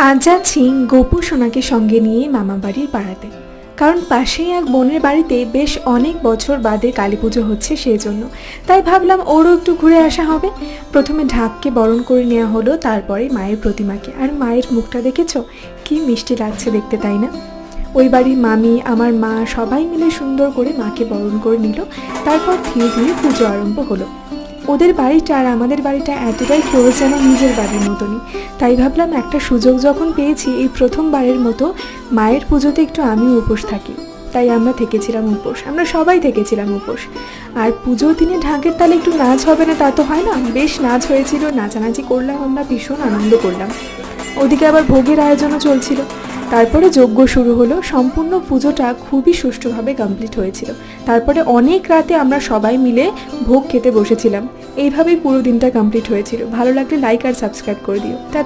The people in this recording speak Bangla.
আজ যাচ্ছি গোপু সোনাকে সঙ্গে নিয়ে মামা বাড়ির পাড়াতে, কারণ পাশেই এক বোনের বাড়িতে বেশ অনেক বছর বাদে কালী পুজো হচ্ছে, সেই জন্য তাই ভাবলাম ওরও একটু ঘুরে আসা হবে। প্রথমে ঢাককে বরণ করে নেওয়া হলো, তারপরে মায়ের প্রতিমাকে। আর মায়ের মুখটা দেখেছো, কি মিষ্টি লাগছে দেখতে, তাই না? ওই বাড়ির মামি, আমার মা সবাই মিলে সুন্দর করে মাকে বরণ করে নিল। তারপর ধীরে ধীরে পুজো আরম্ভ হলো। ওদের বাড়িটা আর আমাদের বাড়িটা এতটাই ক্লোজ, যেন নিজের বাড়ির মতনই। তাই ভাবলাম একটা সুযোগ যখন পেয়েছি, এই প্রথমবারের মতো মায়ের পুজোতে একটু আমিও উপোস থাকি। তাই আমরা থেকেছিলাম উপোস, আমরা সবাই থেকেছিলাম উপোস। আর পুজোর দিনে ঢাকের তালে একটু নাচ হবে না তা তো হয় না, বেশ নাচ হয়েছিল, নাচানাচি করলাম, আমরা ভীষণ আনন্দ করলাম। ওদিকে আবার ভোগের আয়োজনও চলছিল। তারপরে যজ্ঞ শুরু হলো। সম্পূর্ণ পুজোটা খুবই সুষ্ঠুভাবে কমপ্লিট হয়েছিল। তারপরে অনেক রাতে আমরা সবাই মিলে ভোগ খেতে বসেছিলাম। এইভাবেই পুরো দিনটা কমপ্লিট হয়েছিল। ভালো লাগলে লাইক আর সাবস্ক্রাইব করে দিও।